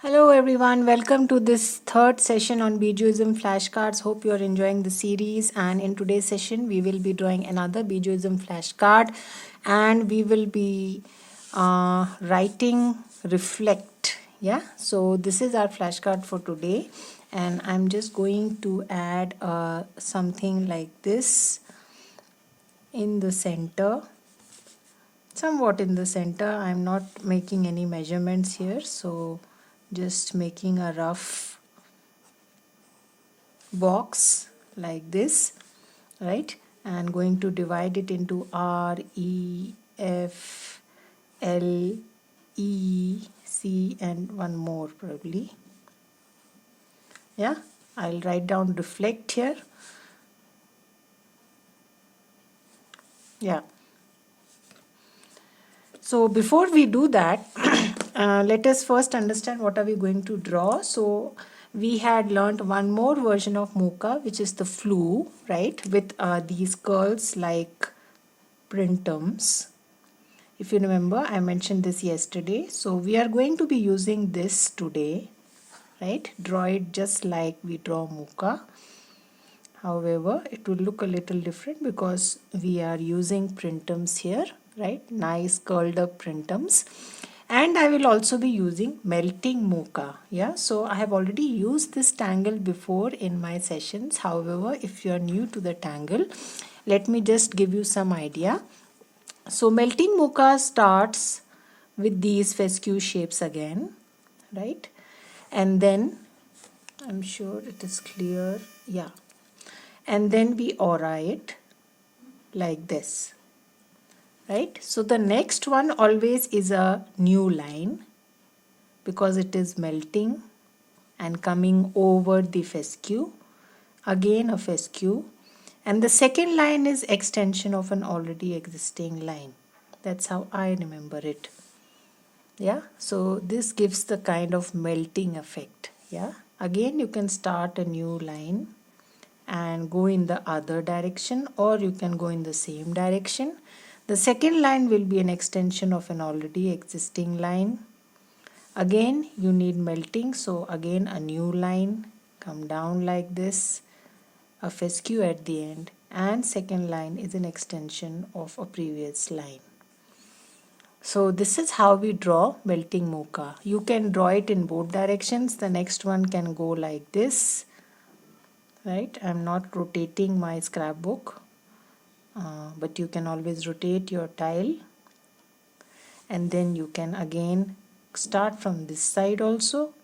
Hello everyone, welcome to this third session on Bijouism flashcards. Hope you are enjoying the series, and in today's session we will be drawing another Bijouism flashcard, and we will be writing reflect. Yeah, so this is our flashcard for today, and I'm just going to add something like this in the center, somewhat in the center. I'm not making any measurements here, so just making a rough box like this, right? And going to divide it into R, E, F, L, E, C, and one more probably. Yeah, I'll write down reflect here. Yeah. So before we do that, let us first understand what are we going to draw. So we had learned one more version of Mooka, which is the flu, right? With these curls like printums. If you remember, I mentioned this yesterday. So we are going to be using this today, right? Draw it just like we draw Mooka. However, it will look a little different because we are using printums here, right? Nice curled up printums. And I will also be using melting mocha. Yeah, so I have already used this tangle before in my sessions. However, if you are new to the tangle, let me just give you some idea. So melting mocha starts with these fescue shapes again, right? And then I'm sure it is clear. Yeah, and then we aura it like this, right? So the next one always is a new line because it is melting and coming over the fescue, again a fescue, and the second line is extension of an already existing line. That's how I remember it. Yeah, so this gives the kind of melting effect. Yeah, again you can start a new line and go in the other direction, or you can go in the same direction. The second line will be an extension of an already existing line. Again you need melting, so again a new line, come down like this, a fescue at the end, and second line is an extension of a previous line. So this is how we draw melting mocha. You can draw it in both directions. The next one can go like this, right? I'm not rotating my scrapbook, but you can always rotate your tile, and then you can again start from this side also,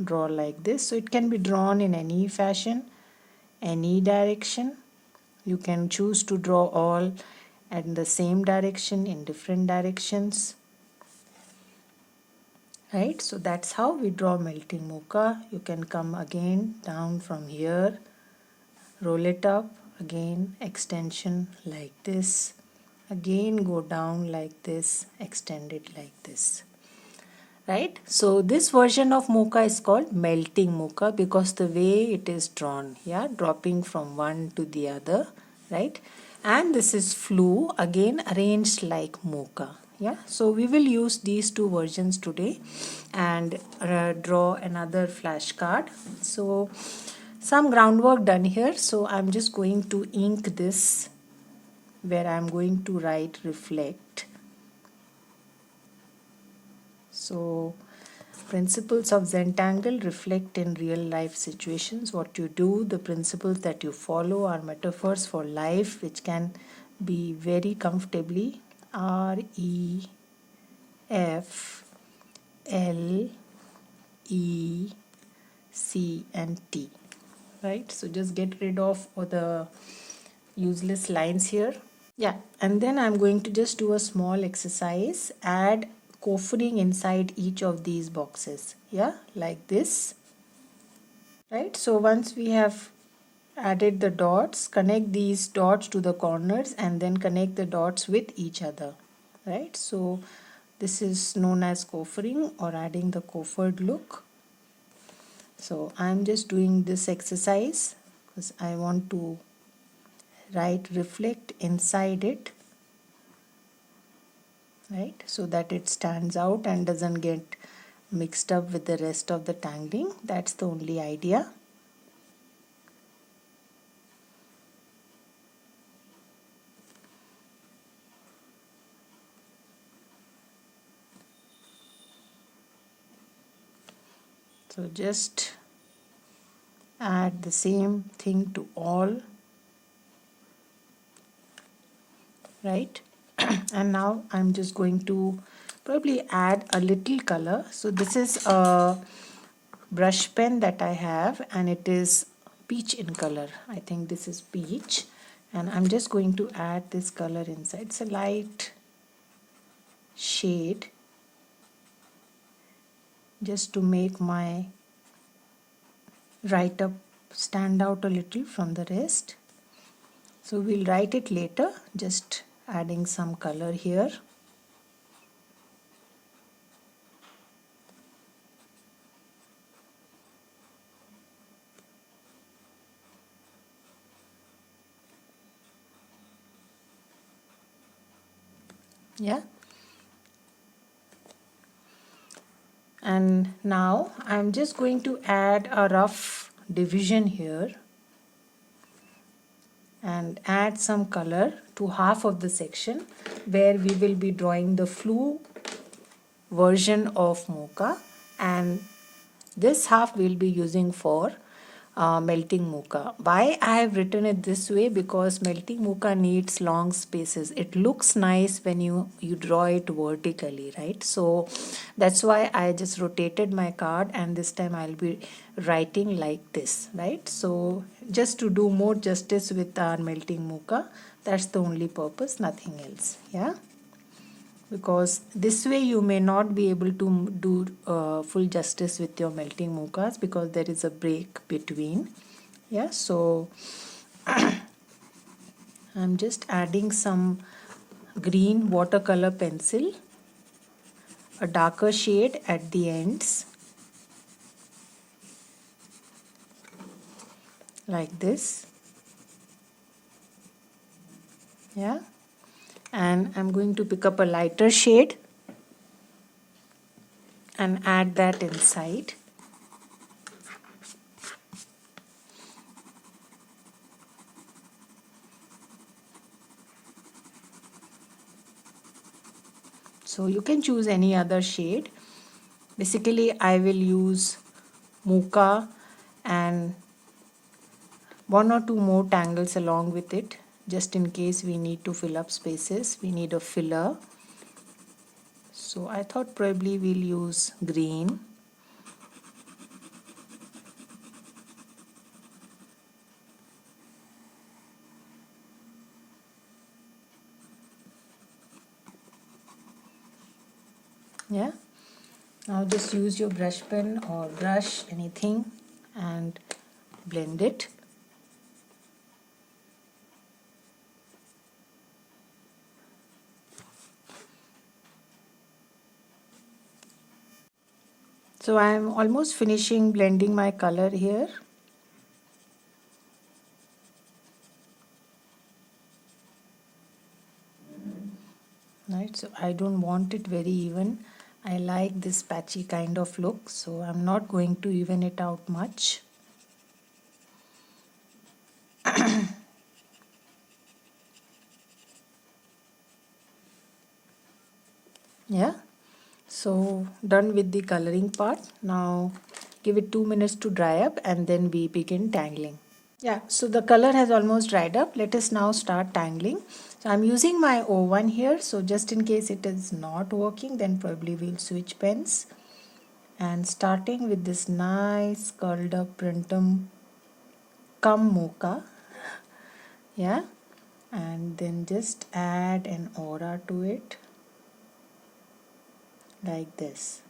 draw like this. So it can be drawn in any fashion, any direction. You can choose to draw all at the same direction in different directions, right? So that's how we draw melting mocha. You can come again down from here, roll it up, again extension like this, again go down like this, extend it like this, right? So this version of mocha is called melting mocha because the way it is drawn, yeah, dropping from one to the other, right? And this is flu, again arranged like mocha. Yeah, so we will use these two versions today and draw another flashcard. So some groundwork done here, so I'm just going to ink this where I'm going to write reflect. So principles of Zentangle reflect in real life situations. What you do, the principles that you follow are metaphors for life, which can be very comfortably R, E, F, L, E, C, and T. Right? So just get rid of all the useless lines here. Yeah, and then I'm going to just do a small exercise, add coffering inside each of these boxes. Yeah, like this. Right, so once we have added the dots, connect these dots to the corners and then connect the dots with each other. Right, so this is known as coffering or adding the coffered look. So I'm just doing this exercise because I want to write reflect inside it, right, so that it stands out and doesn't get mixed up with the rest of the tangling. That's the only idea. So just add the same thing to all, right? And now I'm just going to probably add a little color. So this is a brush pen that I have, and it is peach in color. I think this is peach, and I'm just going to add this color inside. It's a light shade just to make my write up stand out a little from the rest. So we'll write it later, just adding some color here. Yeah. And now I'm just going to add a rough division here and add some color to half of the section where we will be drawing the flu version of mocha, and this half we'll be using for melting mocha. Why I have written it this way? Because melting mocha needs long spaces. It looks nice when you draw it vertically, right? So that's why I just rotated my card, and this time I'll be writing like this, right? So just to do more justice with our melting mocha, that's the only purpose, nothing else. Yeah, because this way you may not be able to do full justice with your melting mochas because there is a break between. Yeah, so I'm just adding some green watercolor pencil, a darker shade at the ends like this. Yeah, and I'm going to pick up a lighter shade and add that inside. So you can choose any other shade. Basically I will use mocha and one or two more tangles along with it, just in case we need to fill up spaces, we need a filler. So I thought probably we'll use green. Yeah, now just use your brush pen or brush, anything, and blend it. So I am almost finishing blending my color here. Right, so I don't want it very even. I like this patchy kind of look, so I'm not going to even it out much. Yeah, so done with the coloring part. Now give it 2 minutes to dry up and then we begin tangling. Yeah, so the color has almost dried up. Let us now start tangling. So I'm using my O1 here, so just in case it is not working, then probably we'll switch pens. And starting with this nice curled up printum cum mocha. Yeah, and then just add an aura to it like this,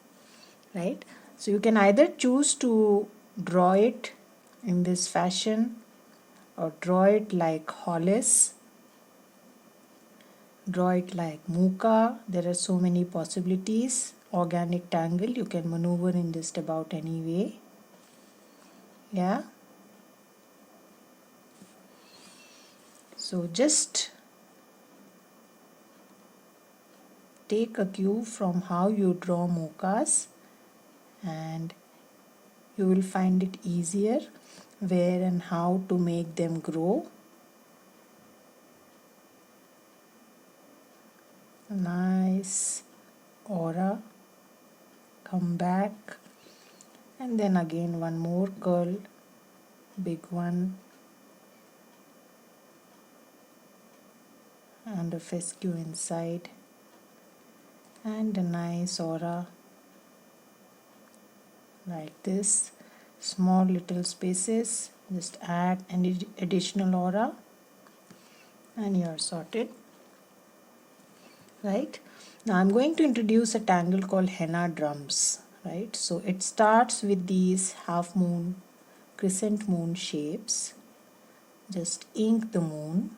right? So you can either choose to draw it in this fashion or draw it like Hollis, draw it like Mooka. There are so many possibilities. Organic tangle, you can maneuver in just about any way. Yeah, so just take a cue from how you draw mochas and you will find it easier where and how to make them grow. Nice aura. Come back, and then again one more curl, big one, and a fescue inside, and a nice aura like this. Small little spaces, just add an additional aura and you're sorted. Right, now I'm going to introduce a tangle called henna drums. Right, so it starts with these half moon, crescent moon shapes. Just ink the moon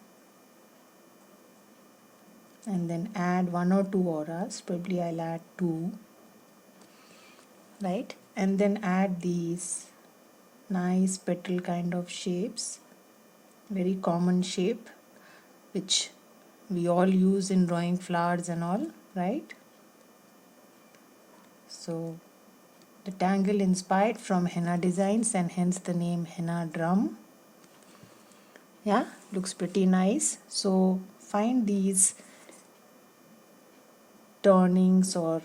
and then add one or two auras, probably I'll add two. Right, and then add these nice petal kind of shapes, very common shape which we all use in drawing flowers and all, right? So the tangle inspired from henna designs and hence the name henna drum. Yeah, looks pretty nice. So find these turnings or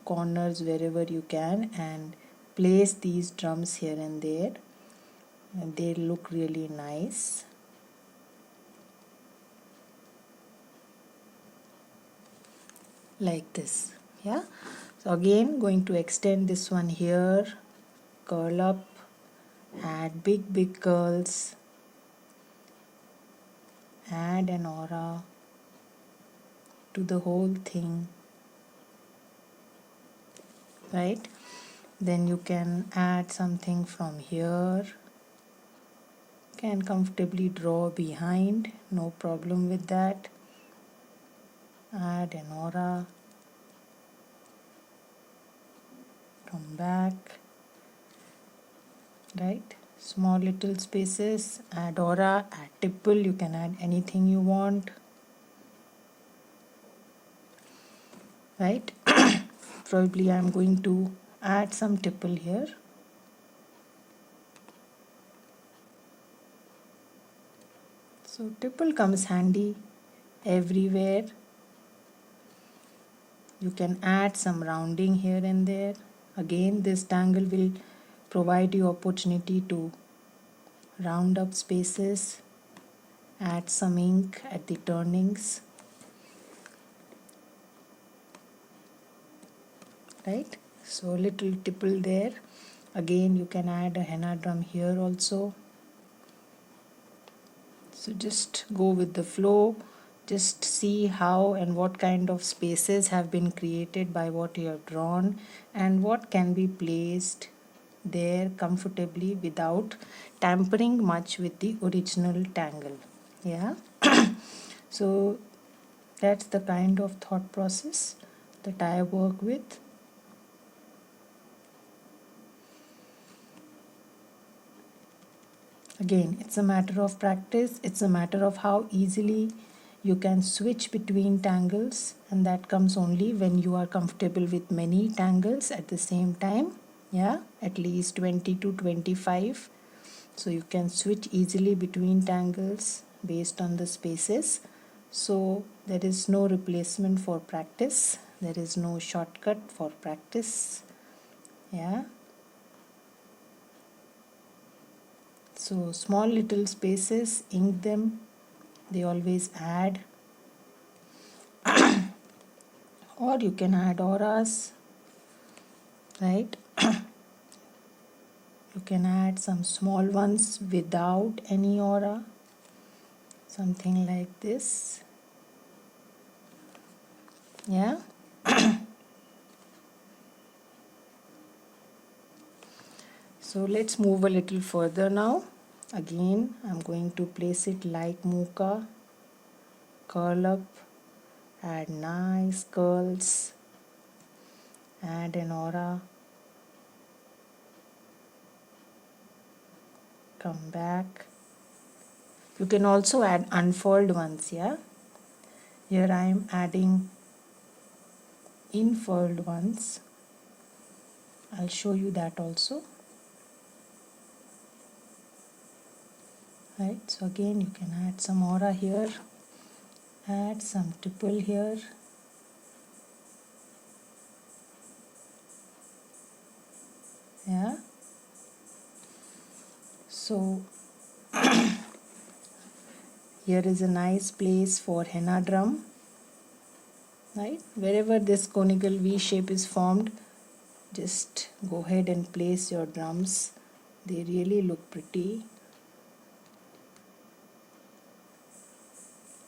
corners wherever you can and place these drums here and there, and they look really nice. Like this. Yeah, so again going to extend this one here, curl up, add big curls, add an aura to the whole thing. Right, then you can add something from here, can comfortably draw behind, no problem with that. Add an aura, come back. Right, small little spaces, add aura, add tipple, you can add anything you want. Right, probably I'm going to add some tipple here. So tipple comes handy everywhere. You can add some rounding here and there. Again, this tangle will provide you opportunity to round up spaces, add some ink at the turnings. Right, so little tipple there. Again, you can add a henna drum here also. So just go with the flow, just see how and what kind of spaces have been created by what you have drawn and what can be placed there comfortably without tampering much with the original tangle. Yeah, so that's the kind of thought process that I work with. Again, it's a matter of practice, it's a matter of how easily you can switch between tangles, and that comes only when you are comfortable with many tangles at the same time. Yeah, at least 20 to 25. So you can switch easily between tangles based on the spaces. So there is no replacement for practice, there is no shortcut for practice. Yeah. So small little spaces, ink them, they always add. Or you can add auras, right? You can add some small ones without any aura, something like this. Yeah. So let's move a little further now. Again, I'm going to place it like Mooka, curl up, add nice curls, add an aura, come back. You can also add unfurled ones. Yeah, here I am adding infurled ones. I'll show you that also. Right, so again you can add some aura here, add some tipple here, yeah. So here is a nice place for henna drum, right? Wherever this conical V shape is formed, just go ahead and place your drums. They really look pretty.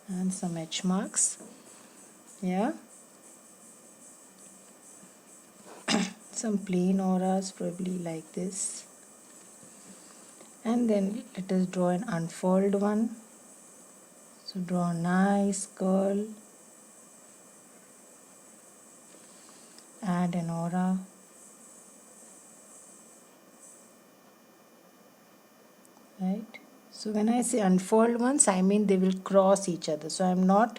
And some edge marks, yeah. Some plain auras, probably like this. And then let us draw an unfurled one. So draw a nice curl, add an aura, right? So when I say unfurled ones, I mean they will cross each other. So I'm not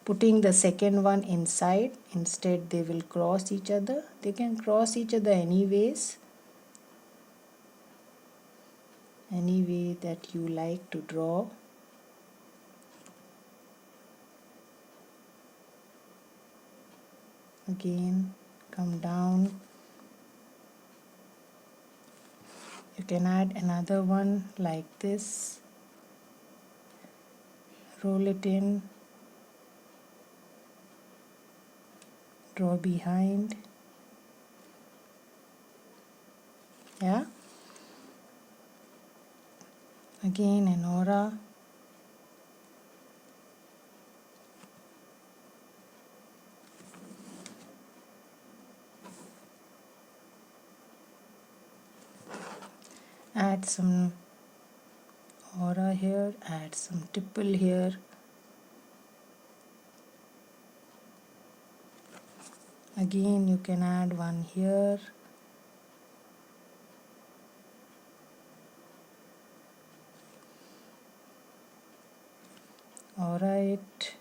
putting the second one inside. Instead, they will cross each other. They can cross each other anyways. Any way that you like to draw. Again, come down. You can add another one like this. Roll it in. Draw behind. Yeah. Again an aura. Add some aura here, add some tipple here. Again you can add one here. Alright.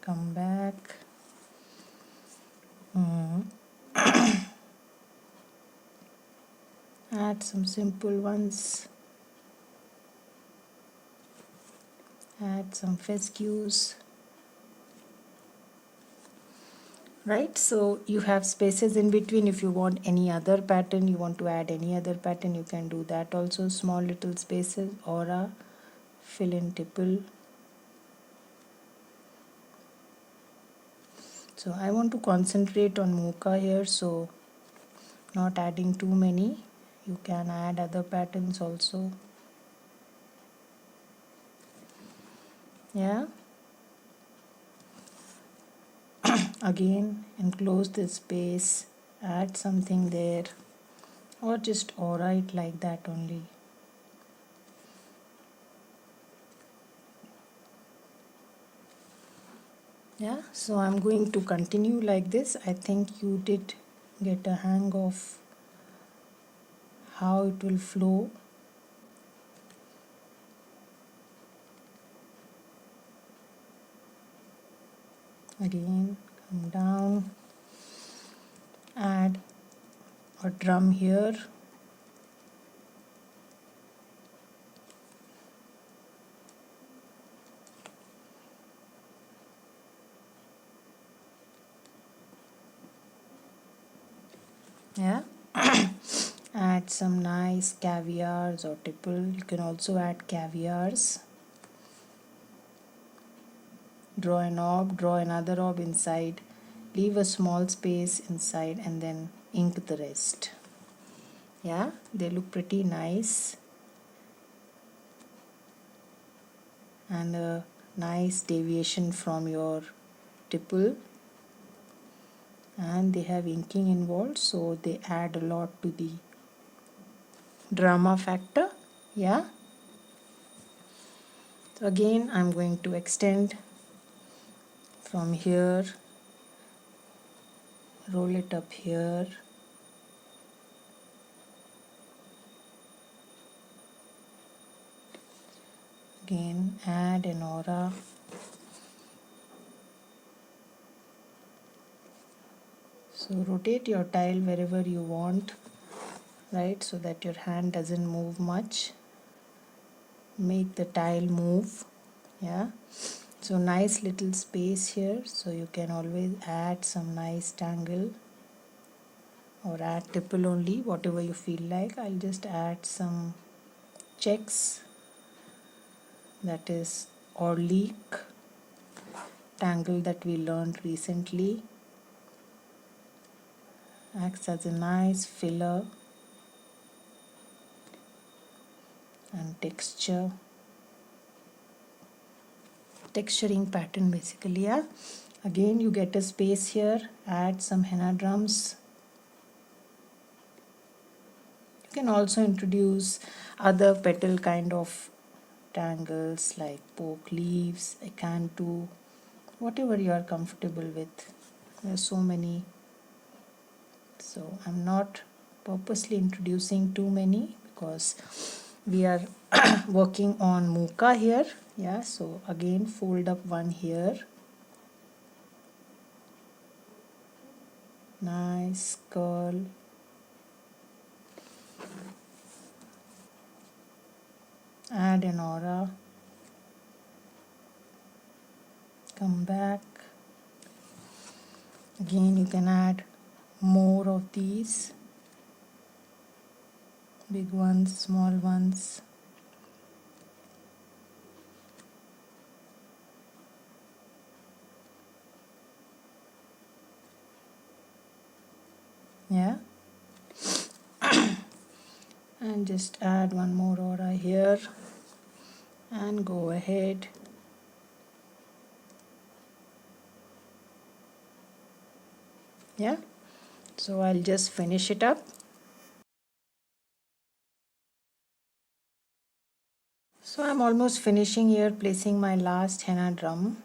Come back. Add some simple ones. Add some fescues. Right, so you have spaces in between. If you want any other pattern, you want to add any other pattern, you can do that also. Small little spaces, aura, fill in tipple. So I want to concentrate on mocha here, so not adding too many. You can add other patterns also. Yeah. Again, enclose this space, add something there, or just aura it like that only. Yeah, so I'm going to continue like this. I think you did get a hang of how it will flow. Again, come down, add a drum here. Yeah. Add some nice caviars or tipple. You can also add caviars. Draw an orb, draw another orb inside, leave a small space inside, and then ink the rest. Yeah, they look pretty nice. And a nice deviation from your tipple. And they have inking involved, so they add a lot to the drama factor. Yeah. So again, I'm going to extend from here, roll it up here. Again, add an aura. So rotate your tile wherever you want, right, so that your hand doesn't move much. Make the tile move. Yeah, so nice little space here, so you can always add some nice tangle or add tipple only, whatever you feel like. I'll just add some checks, that is or leak tangle that we learned recently. Acts as a nice filler and texturing pattern basically. Yeah, again you get a space here, add some henna drums. You can also introduce other petal kind of tangles like poke leaves, acanthus, whatever you are comfortable with. There are so many, so I'm not purposely introducing too many because we are working on Mooka here. Yeah, so again fold up one here, nice curl, add an aura, come back. Again you can add more of these, big ones, small ones. Yeah, and just add one more aura here and go ahead. Yeah, so I'll just finish it up. So I'm almost finishing here, placing my last henna drum,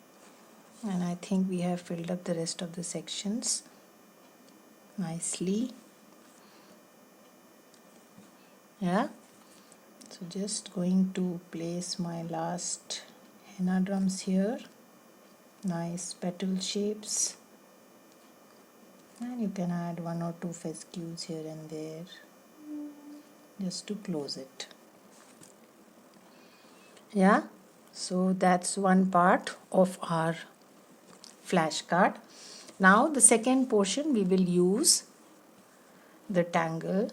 and I think we have filled up the rest of the sections nicely. Yeah, so just going to place my last henna drums here, nice petal shapes, and you can add one or two fescues here and there just to close it. Yeah, so that's one part of our flashcard. Now the second portion we will use the Tangle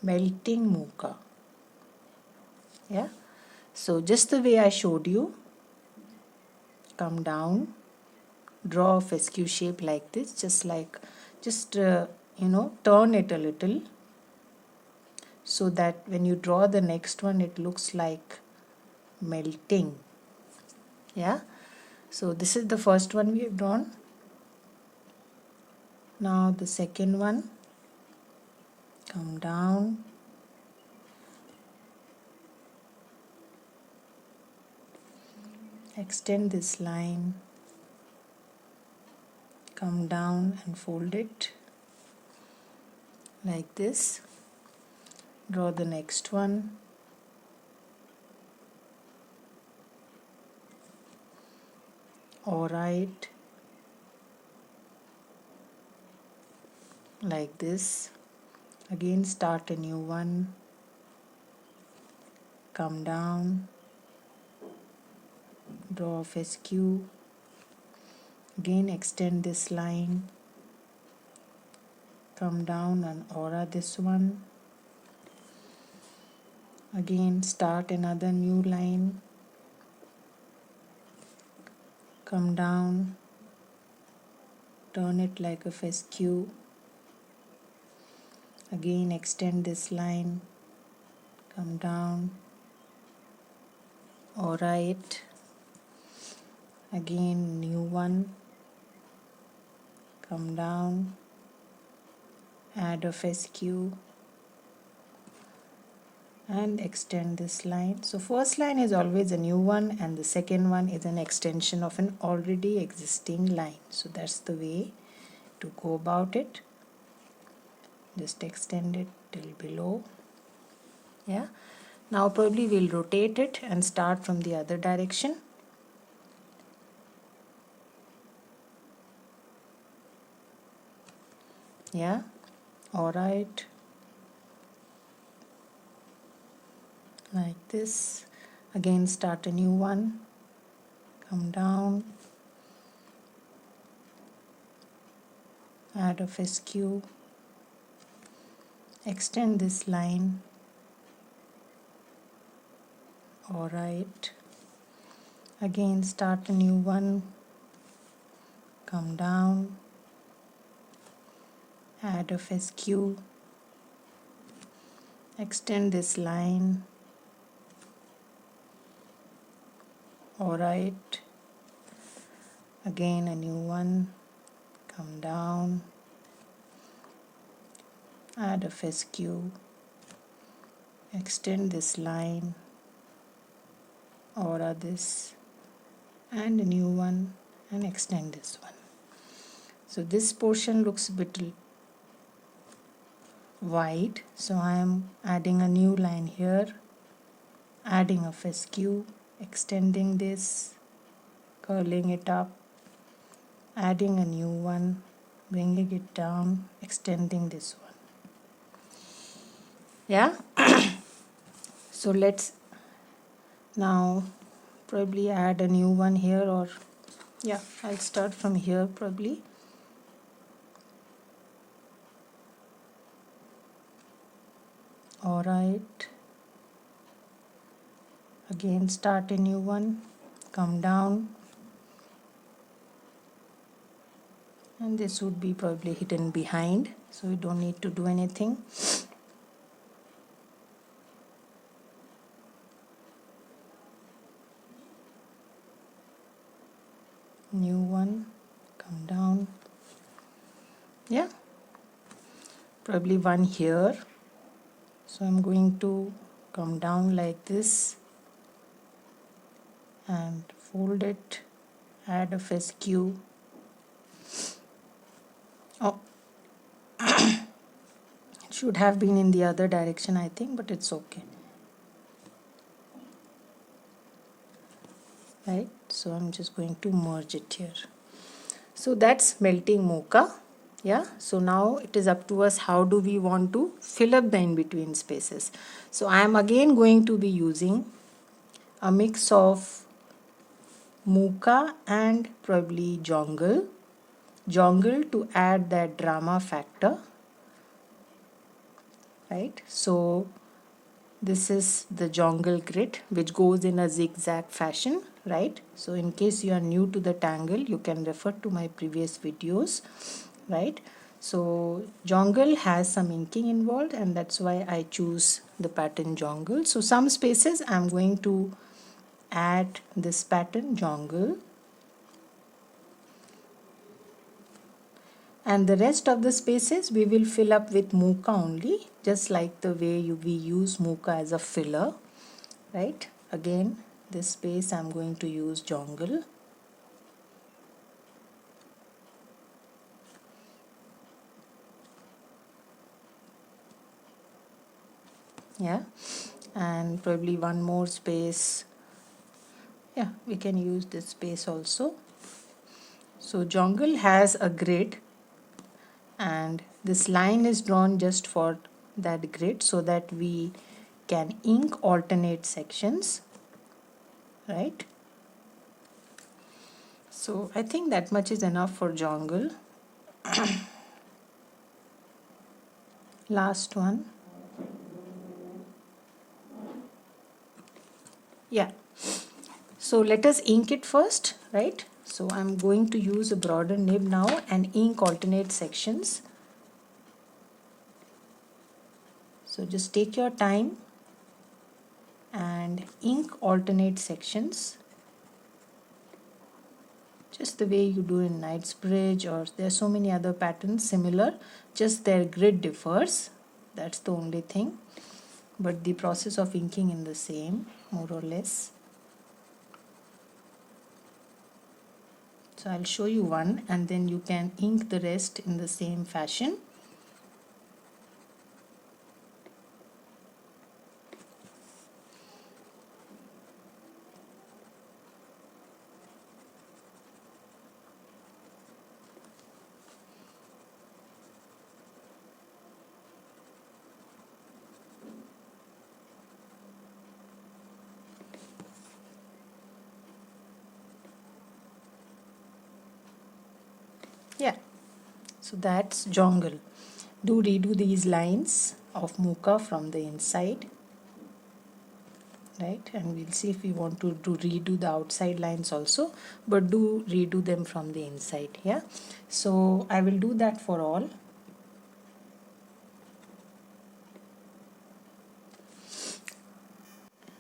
melting Mooka. Yeah, so just the way I showed you, come down, draw a fescue shape like this, just turn it a little so that when you draw the next one it looks like melting. Yeah, so this is the first one we have drawn. Now the second one, come down, extend this line, come down and fold it like this. Draw the next one, alright, like this. Again start a new one, come down, draw a fescue, again extend this line, come down and aura this one, again start another new line, come down, turn it like a fescue, again extend this line, come down, aura it, again new one, come down, add a fescue and extend this line. So first line is always a new one and the second one is an extension of an already existing line. So that's the way to go about it. Just extend it till below. Yeah. Now probably we'll rotate it and start from the other direction. Yeah, all right, like this. Again, start a new one, come down, add a fescue, extend this line. All right, again start a new one, come down, add a fescue, extend this line. All right, again a new one, come down, add a fescue, extend this line, or this, and a new one, and extend this one. So this portion looks a bit wide, so I am adding a new line here, adding a fescue, extending this, curling it up, adding a new one, bringing it down, extending this one. Yeah, so let's now probably add a new one here, or yeah, I'll start from here probably. All right, again start a new one, come down, and this would be probably hidden behind, so you don't need to do anything. New one, come down. Yeah, probably one here, so I'm going to come down like this and fold it, add a fescue. Oh, it should have been in the other direction, I think, but it's okay. Right, so I'm just going to merge it here. So that's melting mocha. Yeah, so now it is up to us how do we want to fill up the in-between spaces. So I am again going to be using a mix of mocha and probably jongle to add that drama factor, right? So this is the jongle grid which goes in a zigzag fashion, right? So in case you are new to the tangle, you can refer to my previous videos, right? So jongle has some inking involved, and that's why I choose the pattern jongle. So some spaces I'm going to add this pattern jongle, and the rest of the spaces we will fill up with mocha only, just like the way we use mocha as a filler, right? Again, this space I'm going to use jongle. Yeah, and probably one more space. Yeah, we can use this space also. So jongle has a grid, and this line is drawn just for that grid so that we can ink alternate sections, right? So I think that much is enough for jongle. Last one. Yeah, so let us ink it first, right? So I'm going to use a broader nib now and ink alternate sections. So just take your time and ink alternate sections, just the way you do in Knightsbridge, or there are so many other patterns similar, just their grid differs. That's the only thing, but the process of inking in the same, more or less. So I'll show you one and then you can ink the rest in the same fashion. Yeah, so that's jungle. Do redo these lines of Mooka from the inside, right? And we'll see if we want to redo the outside lines also, but do redo them from the inside. Yeah, so I will do that for all.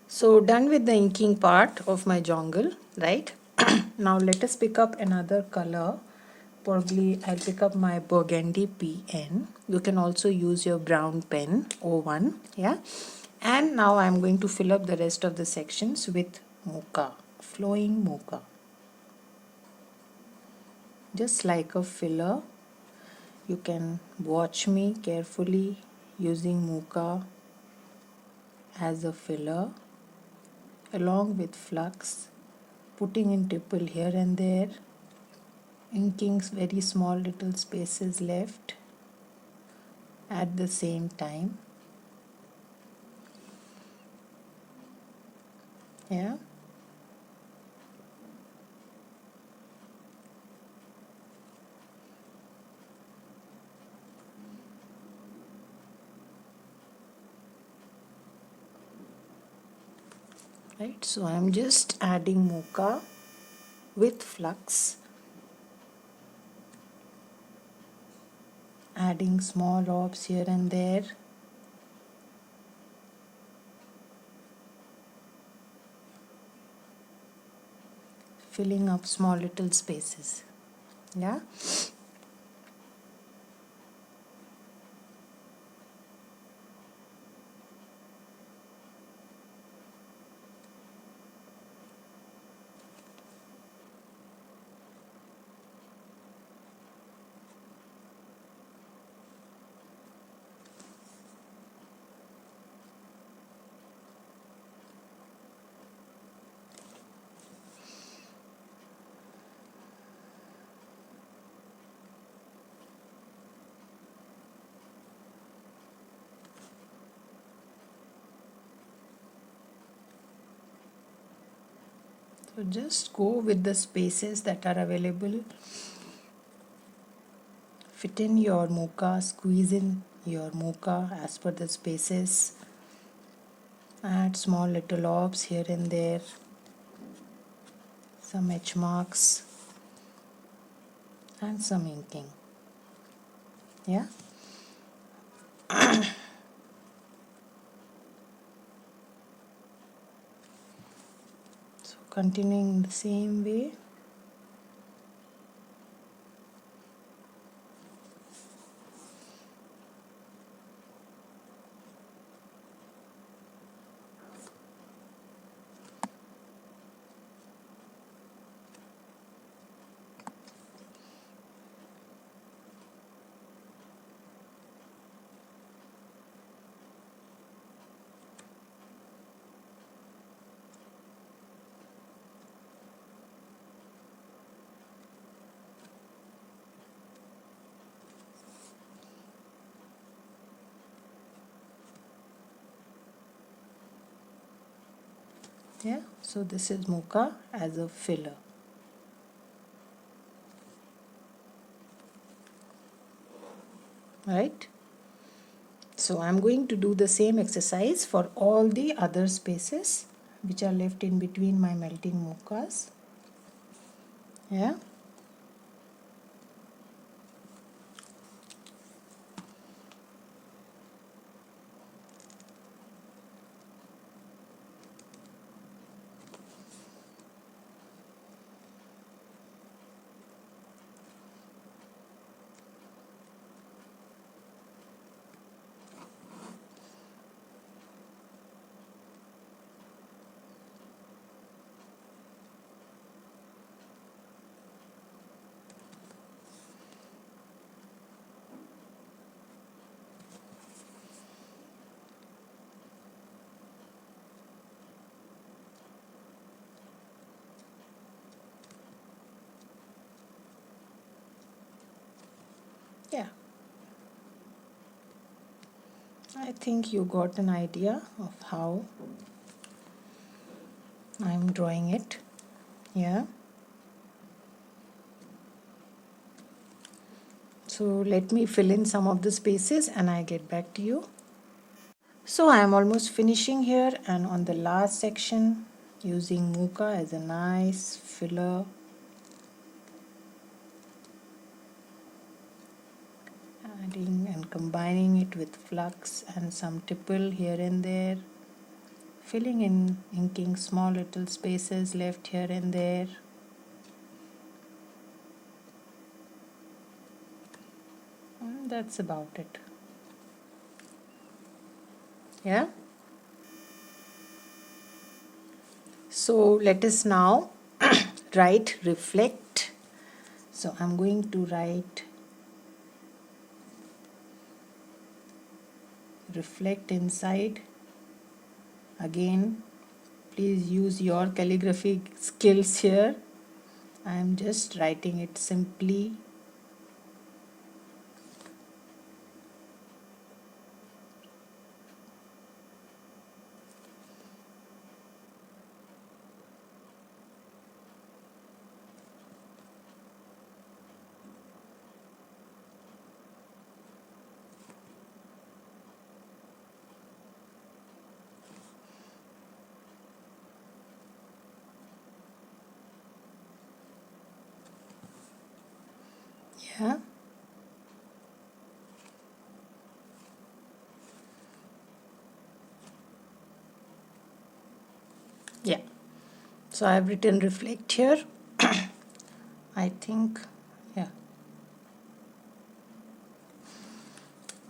So done with the inking part of my jungle, right? Now let us pick up another color. Probably I'll pick up my burgundy pen. You can also use your brown pen, O1, yeah? And now I'm going to fill up the rest of the sections with mocha, flowing mocha. Just like a filler, you can watch me carefully using mocha as a filler along with flux, putting in tipple here and there, inking very small little spaces left at the same time. Yeah. Right, so I'm just adding mocha with flux, adding small drops here and there, filling up small little spaces. Yeah. So just go with the spaces that are available. Fit in your mocha, squeeze in your mocha as per the spaces. Add small little orbs here and there, some edge marks, and some inking. Yeah. So continuing the same way. Yeah, so this is mocha as a filler. Right? So I'm going to do the same exercise for all the other spaces which are left in between my melting mochas. Yeah. Yeah. I think you got an idea of how I'm drawing it. Yeah. So let me fill in some of the spaces and I get back to you. So I am almost finishing here, and on the last section using Mooka as a nice filler, adding and combining it with flux and some tipple here and there, filling in, inking small little spaces left here and there. And that's about it. Yeah. So let us now write reflect. So I'm going to write reflect inside. Again, please use your calligraphy skills here. I am just writing it simply. Yeah. Yeah. So I've written reflect here. I think, yeah.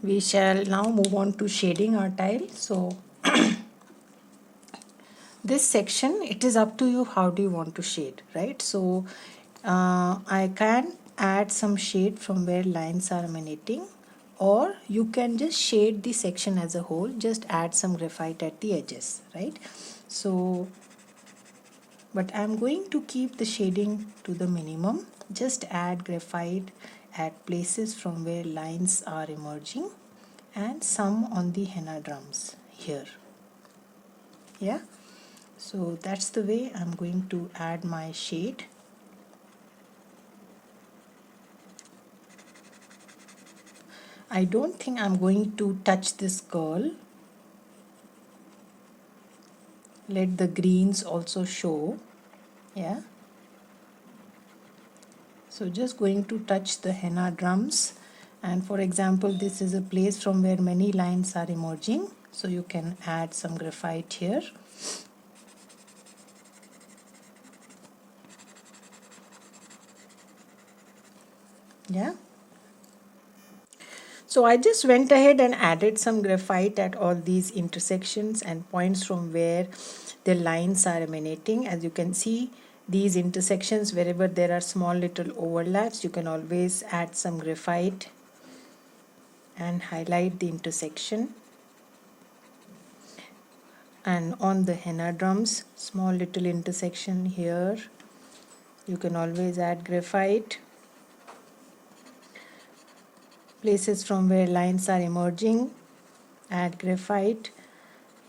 We shall now move on to shading our tile. So this section, it is up to you how do you want to shade, right? So I can add some shade from where lines are emanating, or you can just shade the section as a whole, just add some graphite at the edges, right? So but I'm going to keep the shading to the minimum, just add graphite at places from where lines are emerging and some on the henna drums here. Yeah, so that's the way I'm going to add my shade. I don't think I'm going to touch this curl. Let the greens also show. Yeah, so just going to touch the henna drums, and for example this is a place from where many lines are emerging, so you can add some graphite here. Yeah, so I just went ahead and added some graphite at all these intersections and points from where the lines are emanating. As you can see, these intersections, wherever there are small little overlaps, you can always add some graphite and highlight the intersection. And on the henna drums, small little intersection here, you can always add graphite. Places from where lines are emerging, add graphite.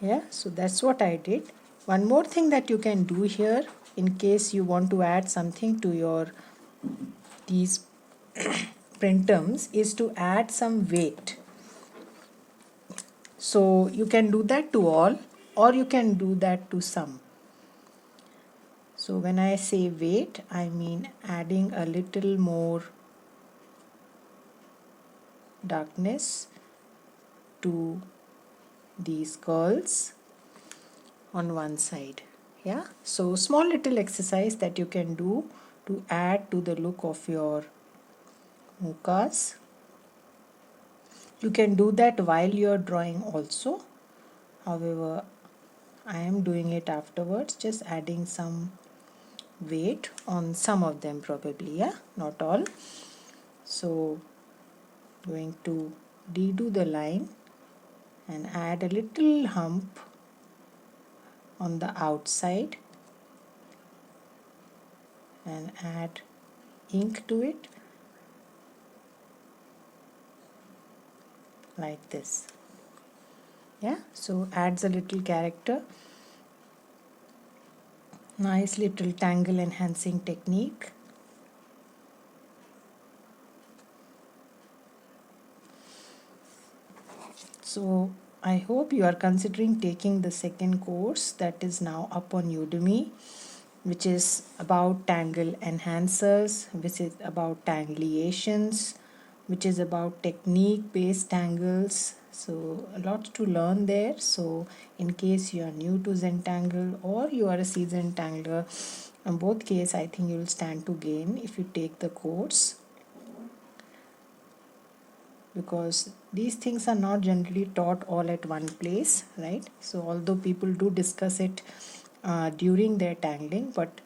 Yeah, so that's what I did. One more thing that you can do here, in case you want to add something to your these printums, is to add some weight. So you can do that to all, or you can do that to some. So when I say weight, I mean adding a little more darkness to these curls on one side. Yeah, so small little exercise that you can do to add to the look of your mookas. You can do that while you're drawing also. However, I am doing it afterwards, just adding some weight on some of them probably, yeah, not all. So going to redo the line and add a little hump on the outside and add ink to it like this. Yeah, so adds a little character. Nice little tangle enhancing technique. So I hope you are considering taking the second course that is now up on Udemy, which is about Tangle enhancers, which is about tangliations, which is about technique based tangles. So a lot to learn there. So in case you are new to Zentangle or you are a seasoned tangler, in both case I think you will stand to gain if you take the course, because these things are not generally taught all at one place, right? So although people do discuss it during their tangling, but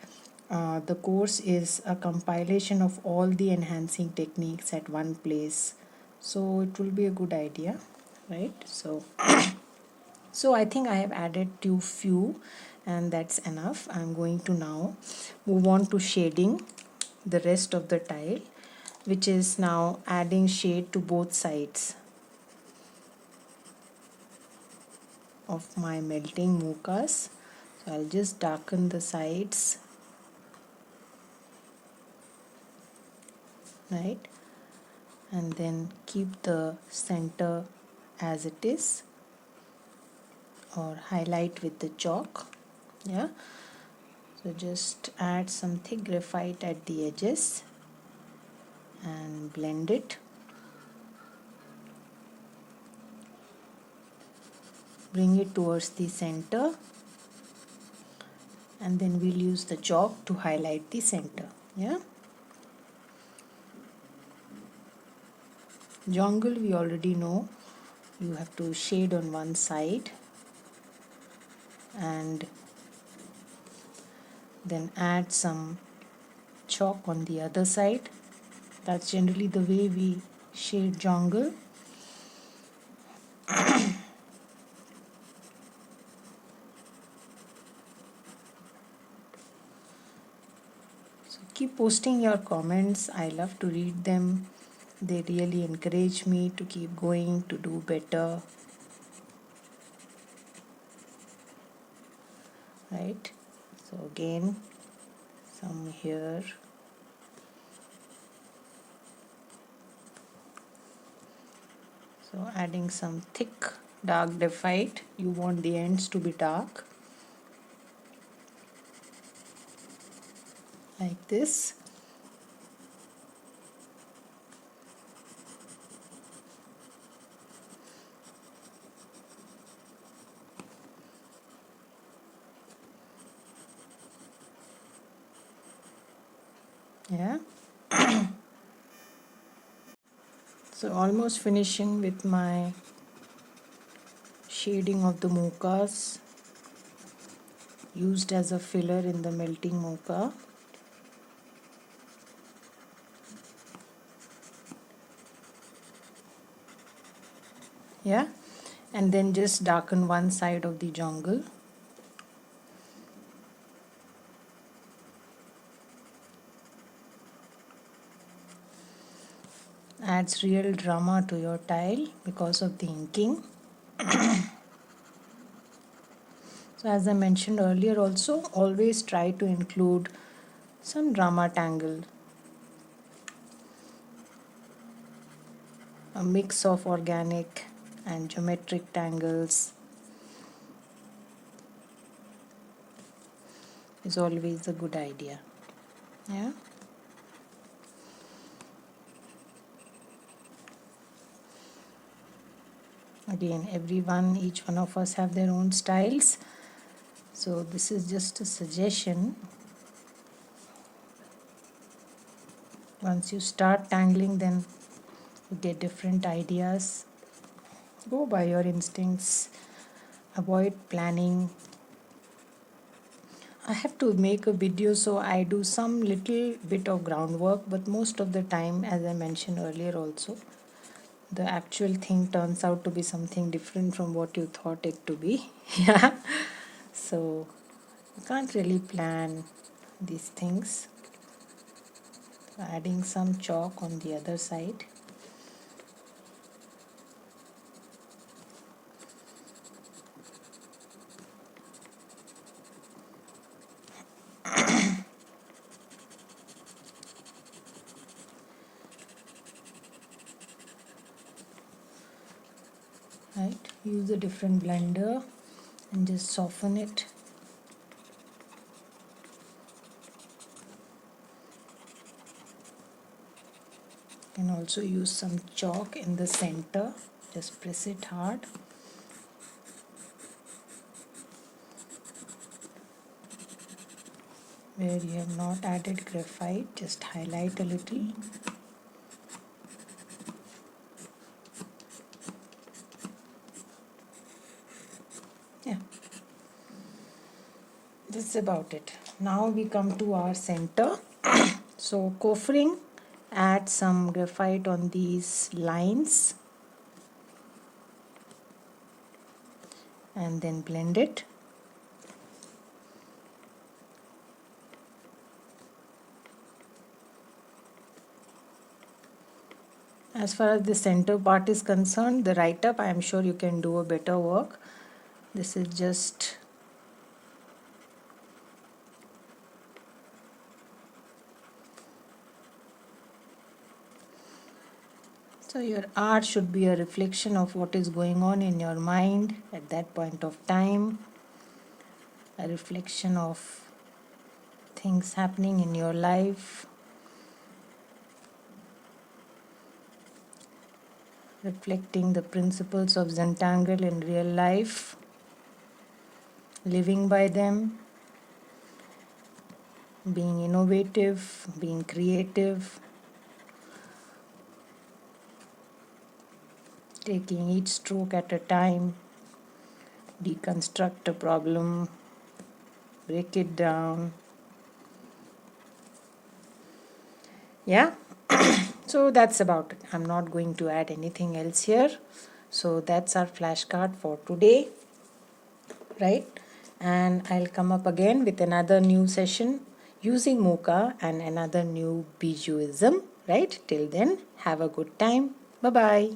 the course is a compilation of all the enhancing techniques at one place, so it will be a good idea, right? So I think I have added too few, and that's enough. I'm going to now move on to shading the rest of the tile, which is now adding shade to both sides of my melting mochas. So I'll just darken the sides, right, and then keep the center as it is, or highlight with the chalk. Yeah, so just add some thick graphite at the edges and blend it. Bring it towards the center, and then we'll use the chalk to highlight the center. Yeah, jungle we already know, you have to shade on one side and then add some chalk on the other side. That's generally the way we shade jungle. So keep posting your comments. I love to read them. They really encourage me to keep going, to do better. Right? So again, some here. So adding some thick dark graphite. You want the ends to be dark, like this. Yeah. So almost finishing with my shading of the mochas, used as a filler in the melting mocha. Yeah, and then just darken one side of the jungle. Adds real drama to your tile because of the inking. So as I mentioned earlier also, always try to include some drama tangle. A mix of organic and geometric tangles is always a good idea. Yeah. Again, each one of us have their own styles. So this is just a suggestion. Once you start tangling, then you get different ideas. Go by your instincts. Avoid planning. I have to make a video, so I do some little bit of groundwork, but most of the time, as I mentioned earlier also, the actual thing turns out to be something different from what you thought it to be. Yeah. So you can't really plan these things. Adding some chalk on the other side. right? Use a different blender and just soften it. And also use some chalk in the center, just press it hard. Where you have not added graphite, just highlight a little. Yeah, that's about it. Now we come to our center. So coffering, add some graphite on these lines and then blend it. As far as the center part is concerned, the write-up, I am sure you can do a better work. This is just so your art should be a reflection of what is going on in your mind at that point of time, a reflection of things happening in your life, reflecting the principles of Zentangle in real life, living by them, being innovative, being creative, taking each stroke at a time, deconstruct a problem, break it down. Yeah, so that's about it. I'm not going to add anything else here. So that's our flashcard for today, right? And I'll come up again with another new session using Mooka and another new Bijouism, right? Till then, have a good time. Bye bye.